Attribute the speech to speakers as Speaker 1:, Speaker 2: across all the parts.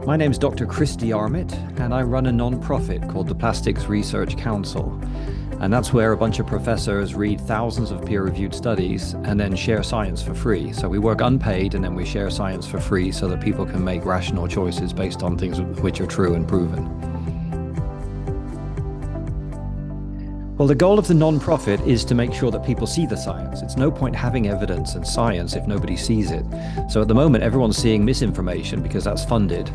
Speaker 1: My name is Dr. Chris DeArmitt, and I run a non-profit called the Plastics Research Council. And that's where a bunch of professors read thousands of peer-reviewed studies and then share science for free. So we work unpaid and then we share science for free so that people can make rational choices based on things which are true and proven. Well, the goal of the non-profit is to make sure that people see the science. It's no point having evidence and science if nobody sees it. So at the moment, everyone's seeing misinformation because that's funded,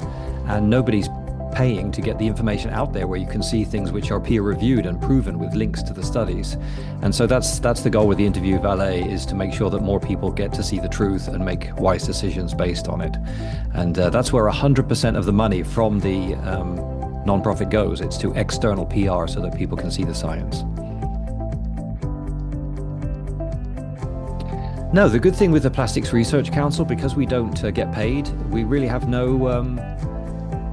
Speaker 1: and nobody's paying to get the information out there where you can see things which are peer-reviewed and proven with links to the studies. And so that's the goal with the Interview Valet, is to make sure that more people get to see the truth and make wise decisions based on it. And that's where 100% of the money from the non-profit goes. It's to external PR so that people can see the science. No, the good thing with the Plastics Research Council, because we don't get paid, we really have no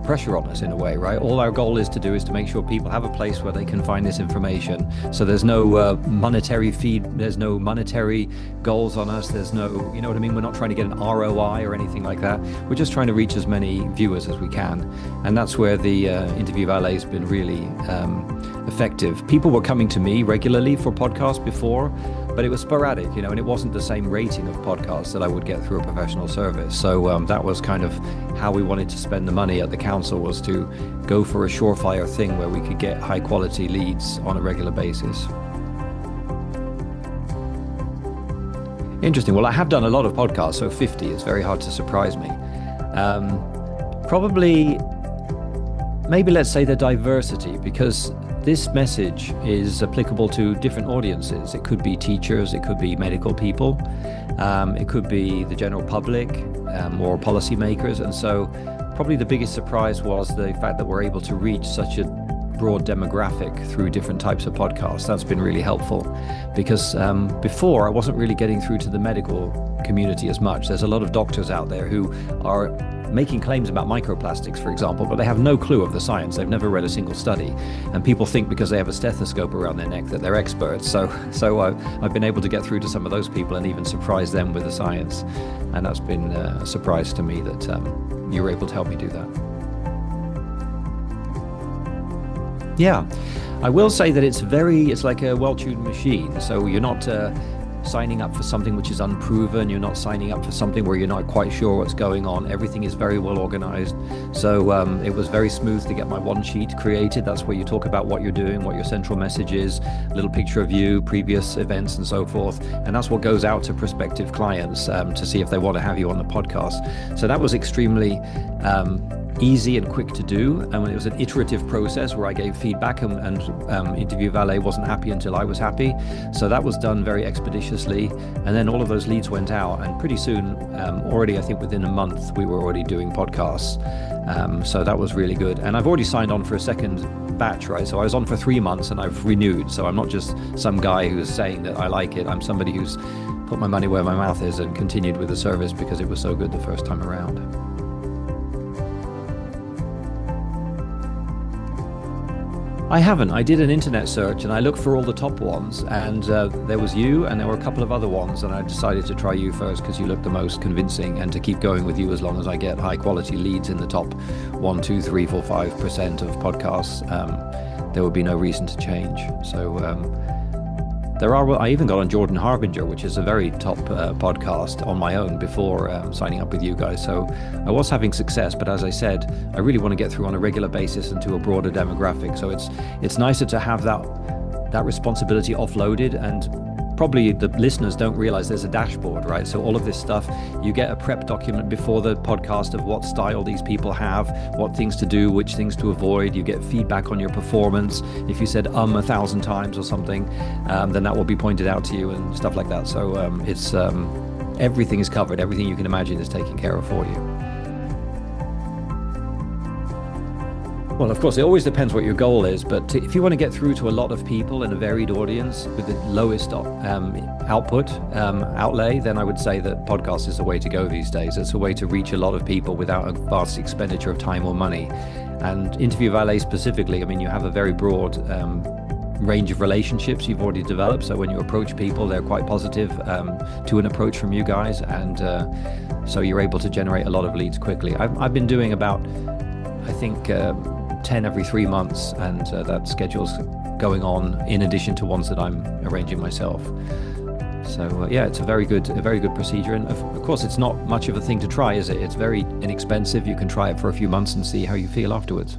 Speaker 1: pressure on us in a way, right? All our goal is to make sure people have a place where they can find this information. So there's no monetary feed, there's no monetary goals on us, there's no, you know what I mean? We're not trying to get an ROI or anything like that. We're just trying to reach as many viewers as we can. And that's where the Interview Valet has been really effective. People were coming to me regularly for podcasts before, but it was sporadic, and it wasn't the same rating of podcasts that I would get through a professional service. So that was kind of how we wanted to spend the money at the council, was to go for a surefire thing where we could get high quality leads on a regular basis. Interesting. Well, I have done a lot of podcasts, so 50, it's very hard to surprise me. Maybe let's say the diversity, because this message is applicable to different audiences. It could be teachers, it could be medical people, it could be the general public, or policymakers. And so probably the biggest surprise was the fact that we're able to reach such a broad demographic through different types of podcasts. That's been really helpful, because before I wasn't really getting through to the medical community as much. There's a lot of doctors out there who are making claims about microplastics, for example, but they have no clue of the science. They've never read a single study. And people think because they have a stethoscope around their neck that they're experts. So I've been able to get through to some of those people and even surprise them with the science. And that's been a surprise to me that you were able to help me do that. Yeah, I will say that it's like a well-tuned machine. So you're not signing up for something which is unproven. You're not signing up for something where you're not quite sure what's going on. Everything is very well organized. So it was very smooth to get my one sheet created. That's where you talk about what you're doing, what your central message is, a little picture of you, previous events and so forth. And that's what goes out to prospective clients to see if they want to have you on the podcast. So that was extremely easy and quick to do, and it was an iterative process where I gave feedback, and Interview Valet wasn't happy until I was happy. So that was done very expeditiously, and then all of those leads went out, and pretty soon, already I think within a month, we were already doing podcasts. So that was really good, and I've already signed on for a second batch, right? So I was on for 3 months and I've renewed. So I'm not just some guy who's saying that I like it. I'm somebody who's put my money where my mouth is and continued with the service because it was so good the first time around. I haven't. I did an internet search and I looked for all the top ones, and there was you and there were a couple of other ones, and I decided to try you first because you looked the most convincing, and to keep going with you as long as I get high quality leads in the top 1, 2, 3, 4, 5% of podcasts, there would be no reason to change. So I even got on Jordan Harbinger, which is a very top podcast on my own before signing up with you guys. So I was having success, but as I said, I really want to get through on a regular basis and to a broader demographic. So it's nicer to have that responsibility offloaded, and probably the listeners don't realize there's a dashboard, right? So all of this stuff, you get a prep document before the podcast of what style these people have, what things to do, which things to avoid. You get feedback on your performance. If you said 1,000 times or something, then that will be pointed out to you and stuff like that. So it's everything is covered. Everything you can imagine is taken care of for you. Well, of course, it always depends what your goal is, but if you want to get through to a lot of people in a varied audience with the lowest outlay, then I would say that podcast is the way to go these days. It's a way to reach a lot of people without a vast expenditure of time or money. And Interview Valet specifically, I mean, you have a very broad range of relationships you've already developed. So when you approach people, they're quite positive to an approach from you guys. And so you're able to generate a lot of leads quickly. I've been doing about I think 10 every 3 months, and that schedule's going on in addition to ones that I'm arranging myself. So yeah, it's a very good procedure, and of course it's not much of a thing to try, is it? It's very inexpensive. You can try it for a few months and see how you feel afterwards.